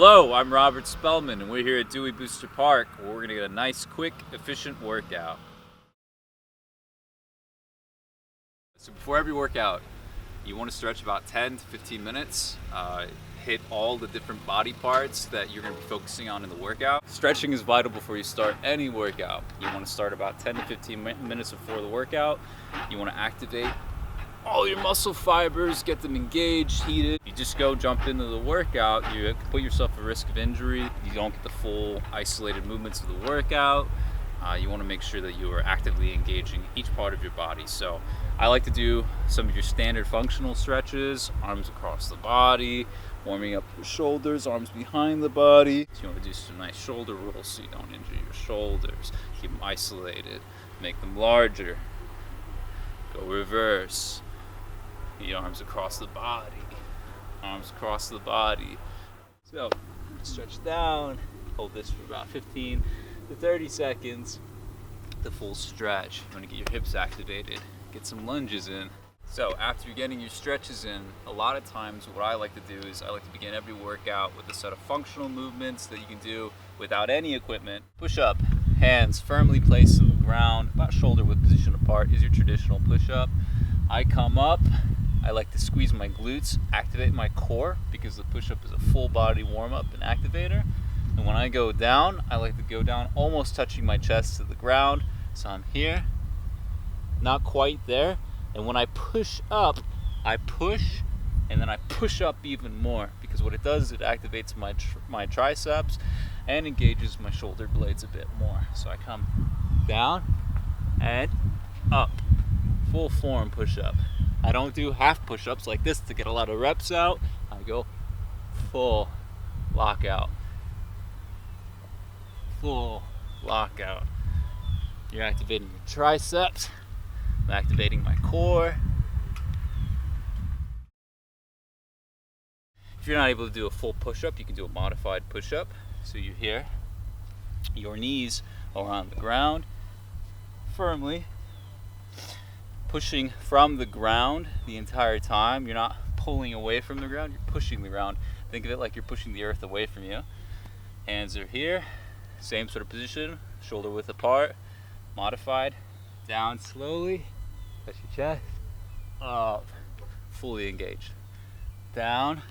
Hello, I'm Robert Spellman, and we're here at Dewey O Boster Park, where we're going to get a nice, quick, efficient workout. So before every workout, you want to stretch about 10 to 15 minutes, hit all the different body parts that you're going to be focusing on in the workout. Stretching is vital before you start any workout. You want to start about 10 to 15 minutes before the workout. You want to activate all your muscle fibers, get them engaged, heated. You just go jump into the workout, you put yourself at risk of injury. You don't get the full isolated movements of the workout. You want to make sure that you are actively engaging each part of your body. So I like to do some of your standard functional stretches, arms across the body, warming up your shoulders, arms behind the body. So you want to do some nice shoulder rolls so you don't injure your shoulders. Keep them isolated, make them larger. Go reverse. The arms across the body, arms across the body. So stretch down, hold this for about 15 to 30 seconds. The full stretch. You want to get your hips activated, get some lunges in. So after you're getting your stretches in, a lot of times what I like to do is I like to begin every workout with a set of functional movements that you can do without any equipment. Push up, hands firmly placed on the ground, about shoulder width position apart is your traditional push up. I come up, I like to squeeze my glutes, activate my core, because the push-up is a full body warm-up and activator. And when I go down, I like to go down almost touching my chest to the ground. So I'm here, not quite there. And when I push up, I push, and then I push up even more, because what it does is it activates my triceps and engages my shoulder blades a bit more. So I come down and up, full form push-up. I don't do half push-ups like this to get a lot of reps out. I go full lockout. Full lockout. You're activating your triceps. I'm activating my core. If you're not able to do a full push-up, you can do a modified push-up. So you're here. Your knees are on the ground firmly, pushing from the ground the entire time. You're not pulling away from the ground, you're pushing the ground. Think of it like you're pushing the earth away from you. Hands are here, same sort of position, shoulder width apart, modified, down slowly, touch your chest, up, fully engaged, down,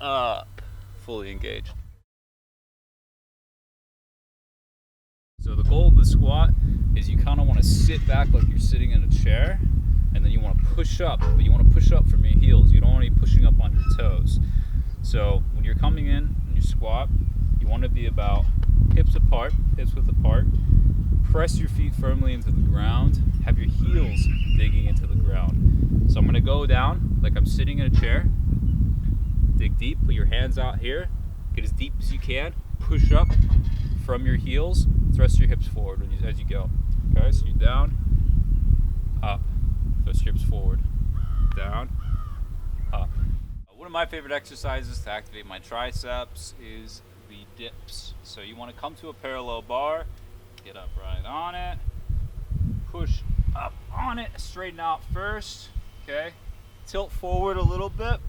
up, fully engaged. So the goal of the squat is you kind of want to sit back like you're sitting in a chair, and then you want to push up, but you want to push up from your heels. You don't want to be pushing up on your toes. So when you're coming in and you squat, you want to be about hips apart, hips width apart. Press your feet firmly into the ground. Have your heels digging into the ground. So I'm going to go down like I'm sitting in a chair. Dig deep, put your hands out here. Get as deep as you can. Push up from your heels. Thrust your hips forward as you go. Okay, so you're down, up, thrust your hips forward, down, up. One of my favorite exercises to activate my triceps is the dips. So you want to come to a parallel bar, get up right on it, push up on it, straighten out first, okay? Tilt forward a little bit,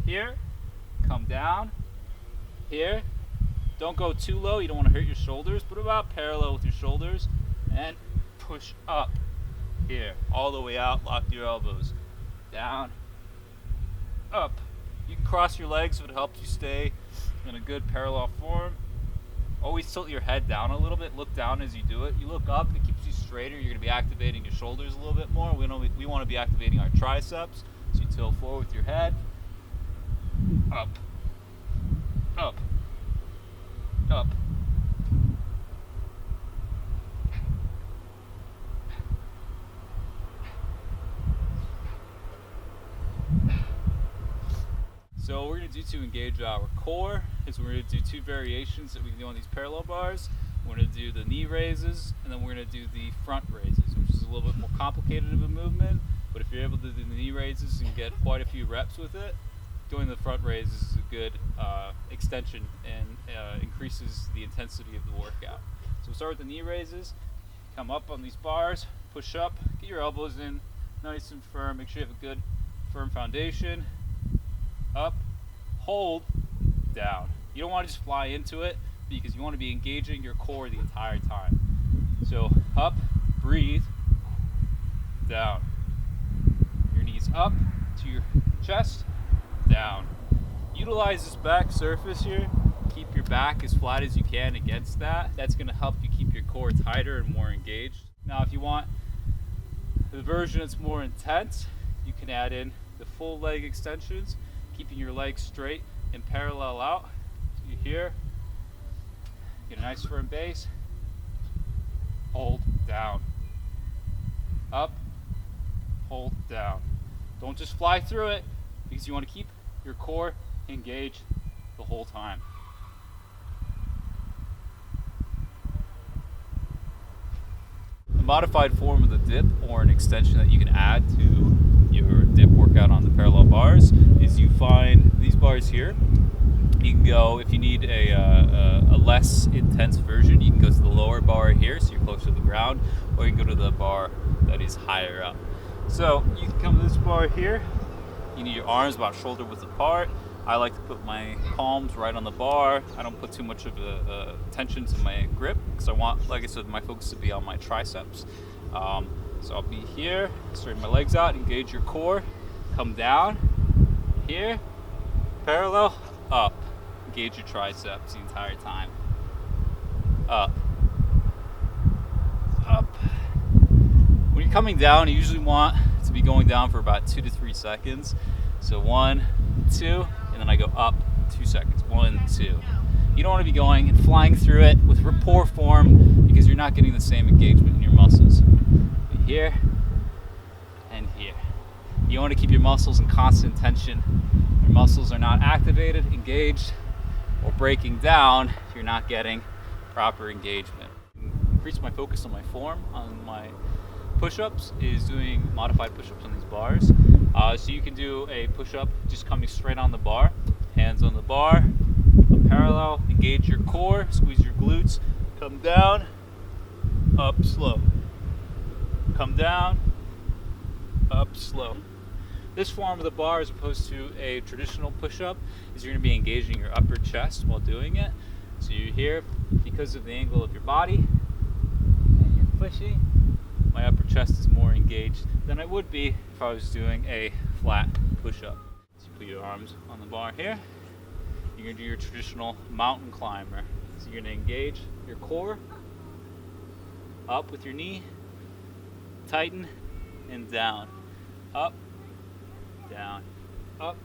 here, come down, here. Don't go too low, you don't want to hurt your shoulders, but about parallel with your shoulders, and push up here, all the way out, lock your elbows, down, up. You can cross your legs if it helps you stay in a good parallel form. Always tilt your head down a little bit, look down as you do it. You look up, it keeps you straighter, you're going to be activating your shoulders a little bit more. We want to be activating our triceps, so you tilt forward with your head, up, up, up. So what we're going to do to engage our core is we're going to do two variations that we can do on these parallel bars. We're going to do the knee raises, and then we're going to do the front raises, which is a little bit more complicated of a movement. But if you're able to do the knee raises and get quite a few reps with it, doing the front raises is a good extension and increases the intensity of the workout. So we'll start with the knee raises. Come up on these bars, push up, get your elbows in nice and firm. Make sure you have a good firm foundation. Up, hold, down. You don't want to just fly into it because you want to be engaging your core the entire time. So up, breathe, down. Your knees up to your chest, down. Utilize this back surface here. Keep your back as flat as you can against that. That's going to help you keep your core tighter and more engaged. Now, if you want the version that's more intense, you can add in the full leg extensions, keeping your legs straight and parallel out. So you here, get a nice firm base, hold, down, up, hold, down. Don't just fly through it because you want to keep your core engaged the whole time. A modified form of the dip, or an extension that you can add to your dip workout on the parallel bars, is you find these bars here. You can go, if you need a less intense version, you can go to the lower bar here, so you're closer to the ground, or you can go to the bar that is higher up. So you can come to this bar here. You need your arms about shoulder width apart. I like to put my palms right on the bar. I don't put too much of a tension to my grip because I want, like I said, my focus to be on my triceps. So I'll be here, straighten my legs out, engage your core, come down, here, parallel, up. Engage your triceps the entire time. Up. Up. When you're coming down, you usually want to be going down for about 2 to 3 seconds. So 1, 2, and then I go up 2 seconds. 1, 2. You don't want to be going and flying through it with rapport form because you're not getting the same engagement in your muscles. But here and here. You want to keep your muscles in constant tension. Your muscles are not activated, engaged, or breaking down. You're not getting proper engagement. Increase my focus on my form, on my push-ups, is doing modified push-ups on these bars. So you can do a push-up just coming straight on the bar, hands on the bar, parallel, engage your core, squeeze your glutes, come down, up slow, come down, up slow. This form of the bar, as opposed to a traditional push-up, is you're going to be engaging your upper chest while doing it. So you're here because of the angle of your body, and you're pushing. My upper chest is more engaged than it would be if I was doing a flat push-up. So you put your arms on the bar here. You're going to do your traditional mountain climber. So you're going to engage your core, up with your knee, tighten, and down. Up, down, up,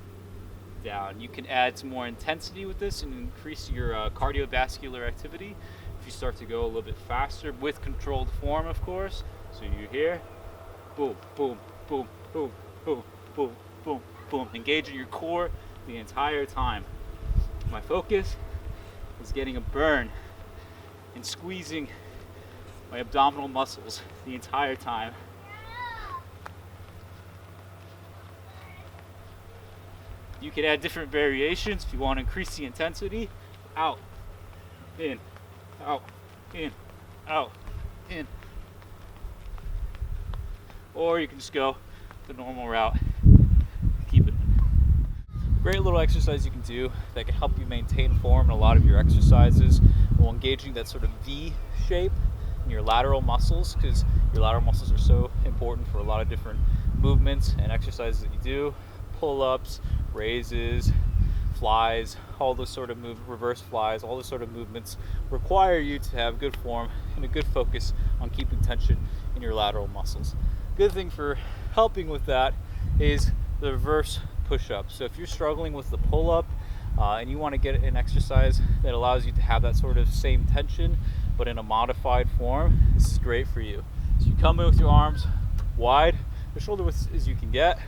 down. You can add some more intensity with this and increase your cardiovascular activity if you start to go a little bit faster with controlled form, of course. So you're here, boom, boom, boom, boom, boom, boom, boom, boom. Engaging your core the entire time. My focus is getting a burn and squeezing my abdominal muscles the entire time. You can add different variations if you want to increase the intensity. Out, in, out, in, out, in. Or you can just go the normal route. Keep it. Great little exercise you can do that can help you maintain form in a lot of your exercises while engaging that sort of V shape in your lateral muscles, because your lateral muscles are so important for a lot of different movements and exercises that you do. Pull-ups, raises, flies, all those sort of reverse flies, all those sort of movements require you to have good form and a good focus on keeping tension in your lateral muscles. Good thing for helping with that is the reverse push-up. So if you're struggling with the pull-up and you want to get an exercise that allows you to have that sort of same tension but in a modified form, this is great for you. So you come in with your arms wide, as shoulder width as you can get.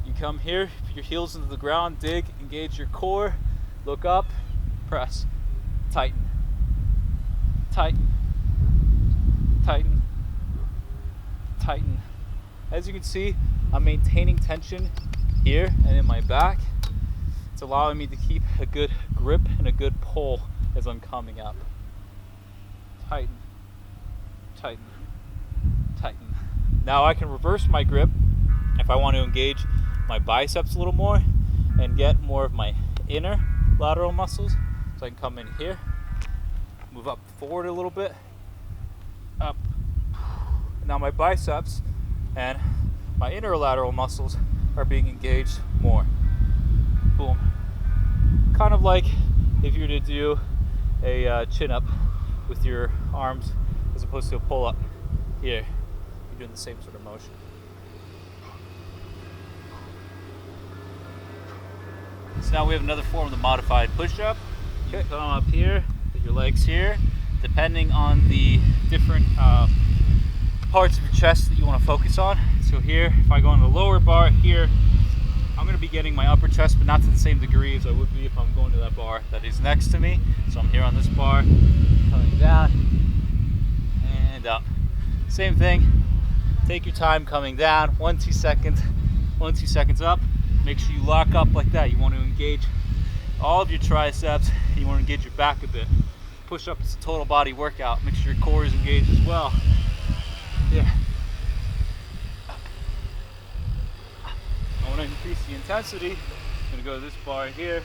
You come here, put your heels into the ground, dig, engage your core, look up, press, tighten, tighten, tighten, tighten. As you can see, I'm maintaining tension here and in my back. It's allowing me to keep a good grip and a good pull as I'm coming up. Tighten, tighten, tighten. Now I can reverse my grip if I want to engage my biceps a little more and get more of my inner lateral muscles. So I can come in here, move up forward a little bit, up. Now my biceps and my inner lateral muscles are being engaged more. Boom. Kind of like if you were to do a chin up with your arms as opposed to a pull up here. You're doing the same sort of motion. So now we have another form of the modified push-up. You come up here, put your legs here, depending on the different parts of your chest that you want to focus on. So here, if I go on the lower bar here, I'm going to be getting my upper chest, but not to the same degree as I would be if I'm going to that bar that is next to me. So I'm here on this bar, coming down and up. Same thing, take your time coming down, 1-2 seconds, 1-2 seconds up. Make sure you lock up like that. You want to engage all of your triceps. You want to engage your back a bit. Push-up is a total body workout. Make sure your core is engaged as well. Yeah. I want to increase the intensity. I'm going to go to this bar here.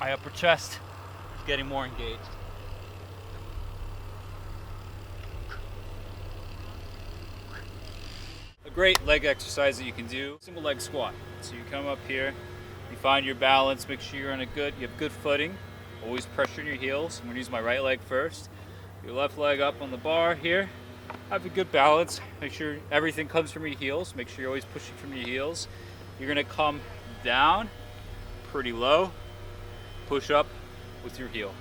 My upper chest is getting more engaged. A great leg exercise that you can do, single leg squat. So you come up here, you find your balance, make sure you have good footing. Always pressure your heels. I'm going to use my right leg first. Your left leg up on the bar here. Have a good balance. Make sure everything comes from your heels. Make sure you're always pushing from your heels. You're going to come down pretty low. Push up with your heel.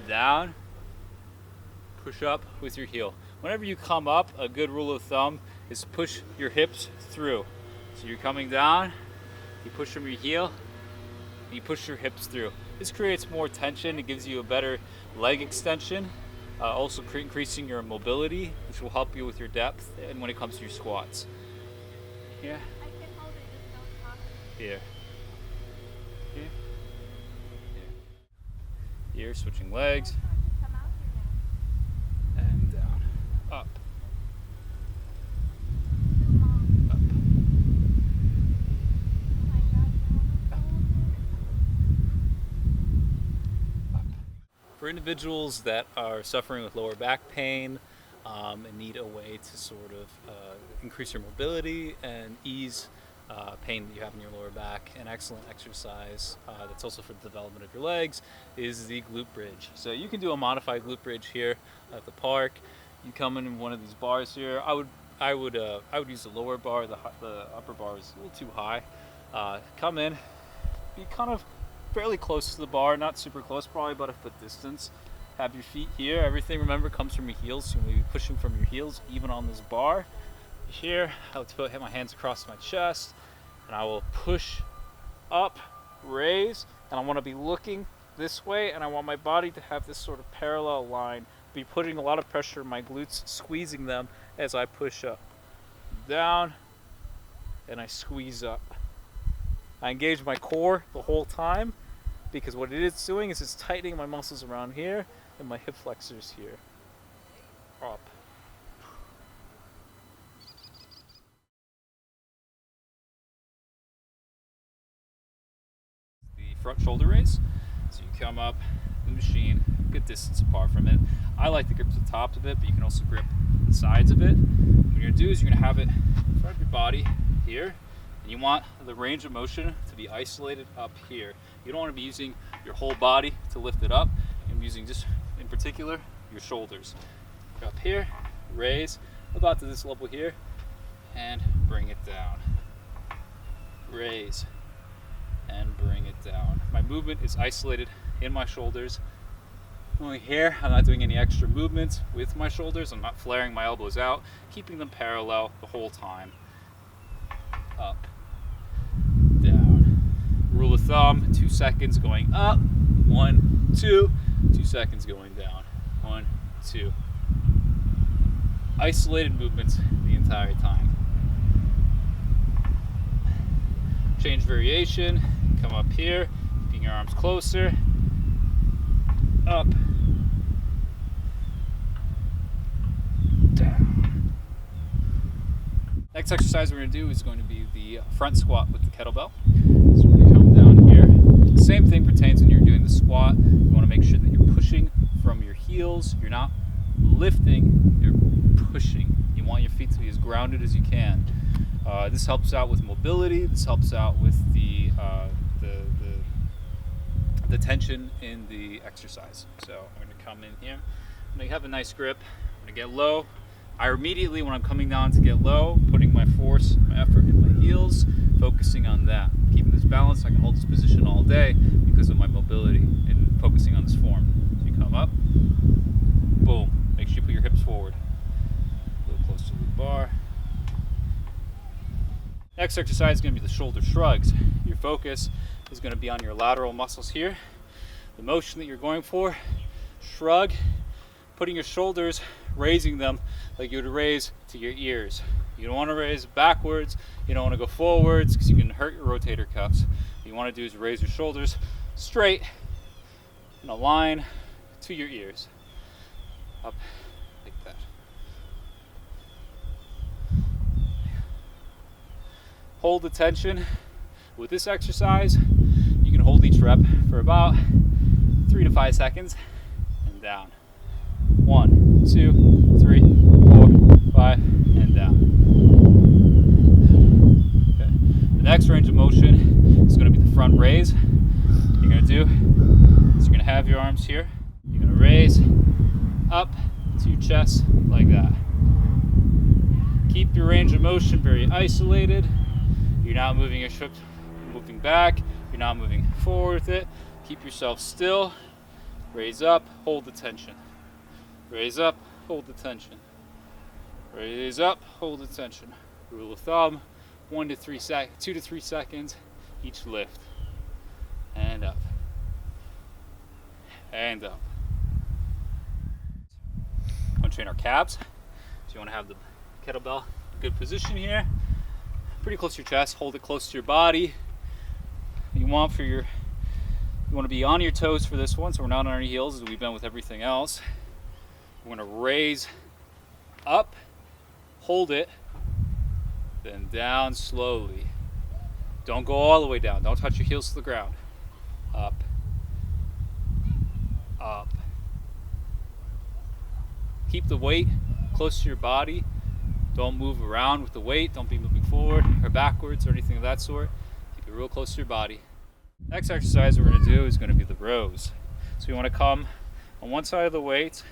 Down. Push up with your heel. Whenever you come up, a good rule of thumb is to push your hips through. So you're coming down, you push from your heel, and you push your hips through. This creates more tension. It gives you a better leg extension. Also increasing your mobility, which will help you with your depth and when it comes to your squats. Yeah. Here. Here. Here, switching legs. And down. Up. Up. For individuals that are suffering with lower back pain and need a way to sort of increase your mobility and ease pain that you have in your lower back, an excellent exercise that's also for the development of your legs is the glute bridge. So you can do a modified glute bridge here at the park. You come in one of these bars here. I would use the lower bar. The upper bar is a little too high. Come in, be kind of fairly close to the bar, not super close, probably about a foot distance. Have your feet here. Everything, remember, comes from your heels. So you'll be pushing from your heels, even on this bar. Here, I would hit my hands across my chest, and I will push up, raise, and I want to be looking this way, and I want my body to have this sort of parallel line. Be putting a lot of pressure on my glutes, squeezing them as I push up, down, and I squeeze up. I engage my core the whole time, because what it is doing is it's tightening my muscles around here and my hip flexors here. Up. The front shoulder raise. So you come up the machine, good distance apart from it. I like to grip the top of it, but you can also grip the sides of it. What you're going to do is you're going to have it in front of your body here, and you want the range of motion to be isolated up here. You don't want to be using your whole body to lift it up. I'm using just, in particular, your shoulders. Up here, raise about to this level here, and bring it down. Raise, and bring it down. My movement is isolated in my shoulders. Only here, I'm not doing any extra movements with my shoulders. I'm not flaring my elbows out, keeping them parallel the whole time. Up, down. Rule of thumb, 2 seconds going up, 1, 2, 2 seconds going down, 1, 2. Isolated movements the entire time. Change variation, come up here, keeping your arms closer, up, down. Next exercise we're going to do is going to be the front squat with the kettlebell. So we're going to come down here, same thing pertains when you're doing the squat. You want to make sure that you're pushing from your heels. You're not lifting, you're pushing. You want your feet to be as grounded as you can. This helps out with mobility. This helps out with the tension in the exercise. So I'm going to come in here. I'm going to have a nice grip. I'm going to get low. I immediately, when I'm coming down to get low, putting my force, my effort in my heels, focusing on that. Keeping this balance, I can hold this position all day because of my mobility and focusing on this form. So you come up, boom. Make sure you put your hips forward. A little close to the bar. Next exercise is going to be the shoulder shrugs. Your focus is going to be on your lateral muscles here. The motion that you're going for, shrug, putting your shoulders, raising them like you would raise to your ears. You don't want to raise backwards, you don't want to go forwards because you can hurt your rotator cuffs. What you want to do is raise your shoulders straight in a line to your ears. Up like that. Hold the tension. With this exercise, you can hold each rep for about 3 to 5 seconds and down. 1, 2, 3, 4, 5, and down. Okay. The next range of motion is going to be the front raise. What you're going to do is you're going to have your arms here. You're going to raise up to your chest like that. Keep your range of motion very isolated. You're not moving your hips, moving back. You're not moving forward with it. Keep yourself still. Raise up, hold the tension. Raise up, hold the tension. Raise up, hold the tension. Rule of thumb, 2 to 3 seconds each lift. And up. And up. I want to train our calves. So you want to have the kettlebell in a good position here. Pretty close to your chest. Hold it close to your body. You want to be on your toes for this one, so we're not on our heels as we've been with everything else. We're going to raise up, hold it, then down slowly. Don't go all the way down. Don't touch your heels to the ground. Up, up. Keep the weight close to your body. Don't move around with the weight. Don't be moving forward or backwards or anything of that sort. Keep it real close to your body. Next exercise we're going to do is going to be the rows. So you want to come on one side of the weight.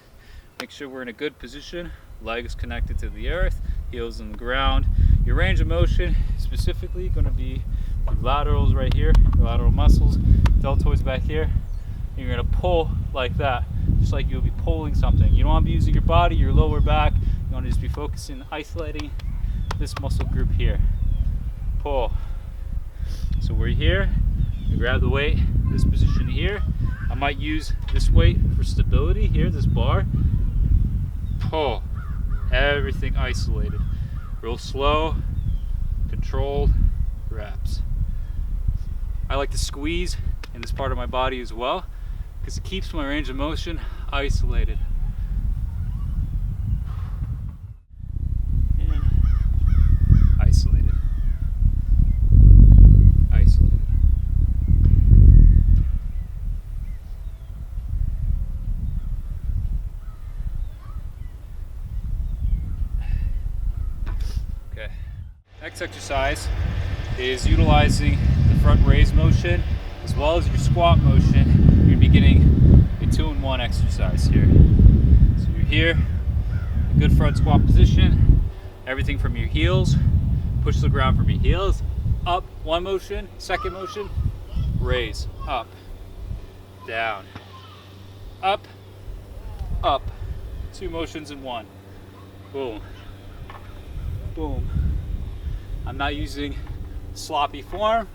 Make sure we're in a good position. Legs connected to the earth, heels on the ground. Your range of motion is specifically going to be the laterals right here, your lateral muscles, deltoids back here. And you're going to pull like that, just like you'll be pulling something. You don't want to be using your body, your lower back. You want to just be focusing, isolating this muscle group here. Pull. So we're here. You grab the weight, this position here. I might use this weight for stability here, this bar. Pull. Everything isolated. Real slow, controlled reps. I like to squeeze in this part of my body as well because it keeps my range of motion isolated. Isolated. Isolated. Okay. Next exercise is utilizing the front raise motion as well as your squat motion. You're going to be getting a 2-in-1 exercise here. So you're here, a good front squat position, everything from your heels. Push the ground from your heels, up, one motion, second motion, raise, up, down, up, up, 2 motions in one, boom, boom. I'm not using sloppy form,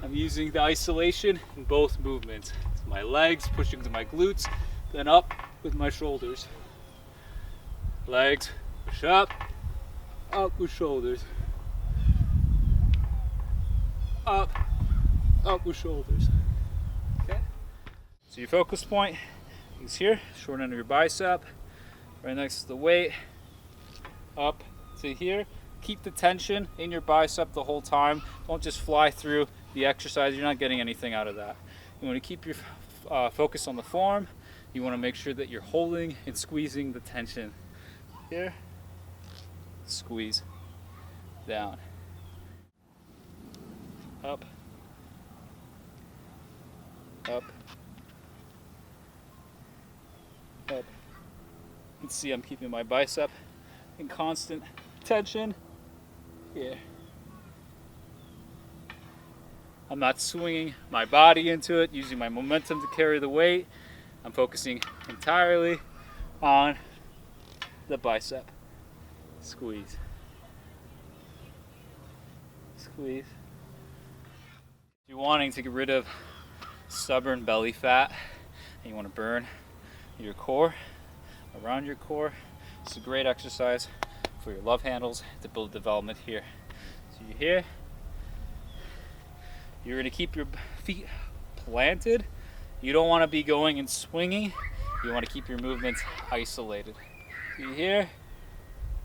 I'm using the isolation in both movements. It's my legs pushing to my glutes, then up with my shoulders. Legs, push up with shoulders. Up with shoulders. Okay? So your focus point is here, short end of your bicep, right next to the weight, up to here. Keep the tension in your bicep the whole time. Don't just fly through the exercise. You're not getting anything out of that. You want to keep your focus on the form. You want to make sure that you're holding and squeezing the tension. Here, squeeze, down, up, up, up. You can see I'm keeping my bicep in constant tension here. I'm not swinging my body into it, using my momentum to carry the weight. I'm focusing entirely on the bicep. Squeeze. Squeeze. If you're wanting to get rid of stubborn belly fat and you want to burn your core, around your core, it's a great exercise for your love handles to build development here. So you're here. You're going to keep your feet planted. You don't want to be going and swinging. You want to keep your movements isolated. So you're here,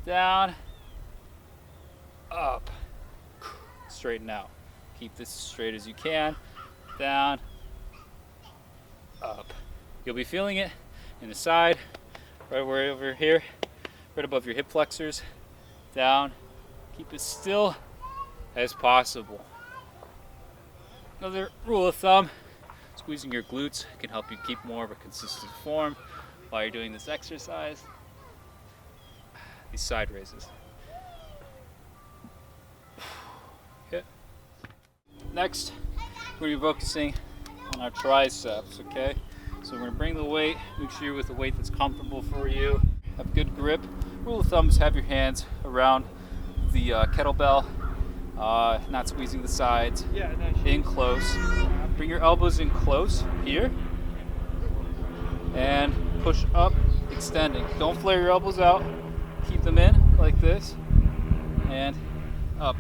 down, up, straighten out. Keep this as straight as you can, down, up. You'll be feeling it in the side, right over here, right above your hip flexors, down. Keep as still as possible. Another rule of thumb, squeezing your glutes can help you keep more of a consistent form while you're doing this exercise. These side raises. Okay. Next, we're going to be focusing on our triceps, okay? So we're going to bring the weight, make sure you're with a weight that's comfortable for you. Have good grip. Rule of thumb is have your hands around the kettlebell. Not squeezing the sides, in close. Bring your elbows in close here and push up, extending. Don't flare your elbows out. Keep them in like this and up,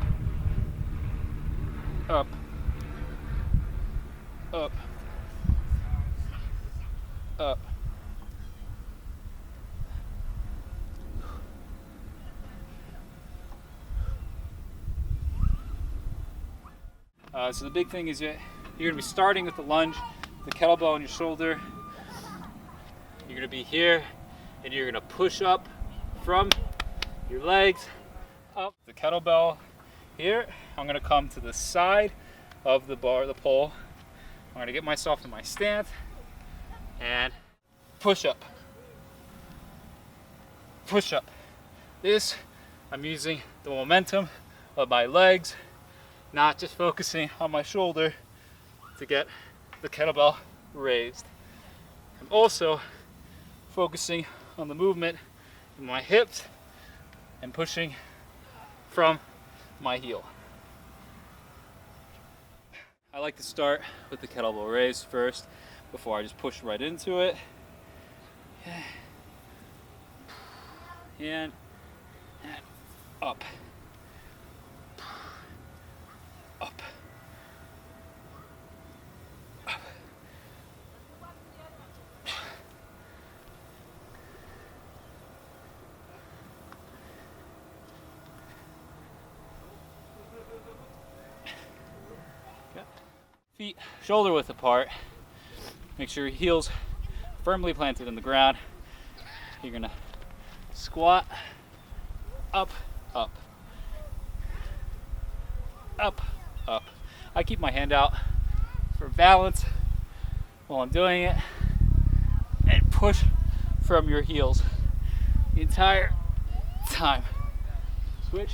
up, up, up. So the big thing is you're going to be starting with the lunge, the kettlebell on your shoulder. You're going to be here and you're going to push up from your legs up. The kettlebell here, I'm going to come to the side of the bar, the pole. I'm going to get myself in my stance and push up. Push up. This, I'm using the momentum of my legs, not just focusing on my shoulder to get the kettlebell raised. I'm also focusing on the movement in my hips and pushing from my heel. I like to start with the kettlebell raise first before I just push right into it. And up. Up. Up. Feet shoulder width apart. Make sure your heels firmly planted in the ground. You're gonna squat, up, up, up, up. I keep my hand out for balance while I'm doing it, and push from your heels the entire time. Switch.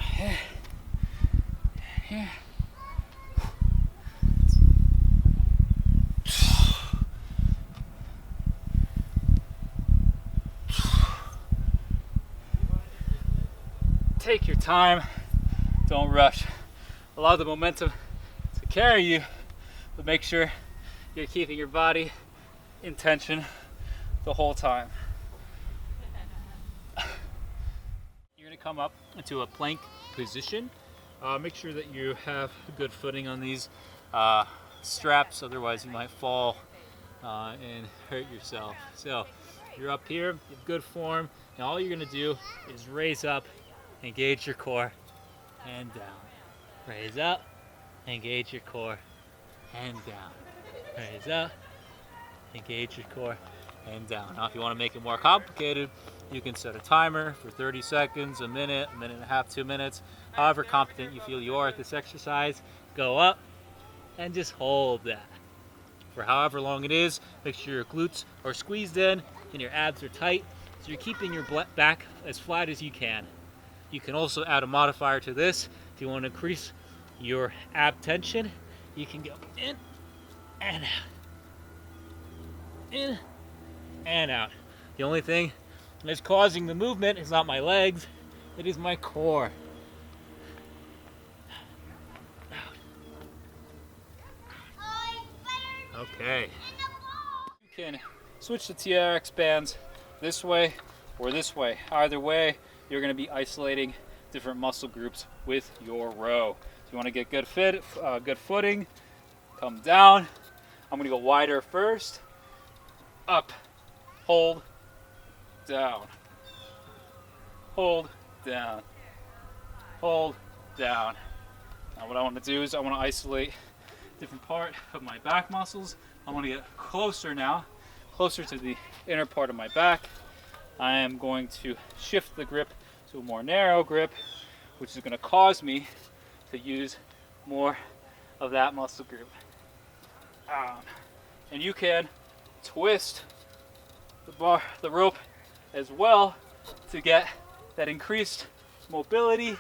Here. Take your time, don't rush. Allow the momentum to carry you, but make sure you're keeping your body in tension the whole time. You're gonna come up into a plank position. Make sure that you have good footing on these straps, otherwise you might fall and hurt yourself. So you're up here, you have good form, and all you're gonna do is raise up, engage your core, and down. Raise up, engage your core, and down. Raise up, engage your core, and down. Now if you want to make it more complicated, you can set a timer for 30 seconds, a minute and a half, 2 minutes. However competent you feel you are at this exercise, go up and just hold that. For however long it is, make sure your glutes are squeezed in and your abs are tight, so you're keeping your back as flat as you can. You can also add a modifier to this. If you want to increase your ab tension, you can go in and out. In and out. The only thing that's causing the movement is not my legs, it is my core. Okay. You can switch the TRX bands this way or this way. Either way, you're going to be isolating different muscle groups with your row. If you want to get good footing, come down. I'm going to go wider first. Up, hold, down, hold, down, hold, down. Now what I want to do is I want to isolate different part of my back muscles. I want to get closer now, closer to the inner part of my back. I am going to shift the grip to a more narrow grip, which is going to cause me to use more of that muscle group. And you can twist the rope as well to get that increased mobility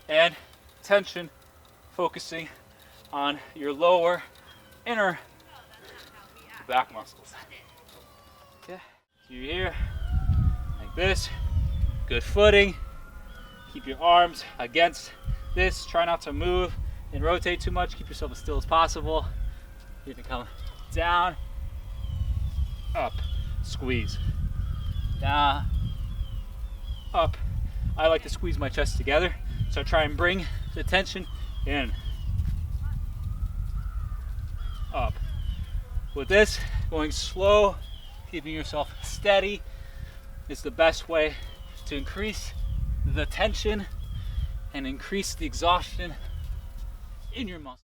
and tension, focusing on your lower inner back muscles. Okay, so you're here like this, good footing. Keep your arms against this. Try not to move and rotate too much. Keep yourself as still as possible. You're gonna come down, up, squeeze, down, up. I like to squeeze my chest together, so I try and bring the tension in, up. With this, going slow, keeping yourself steady is the best way to increase the tension and increase the exhaustion in your muscles.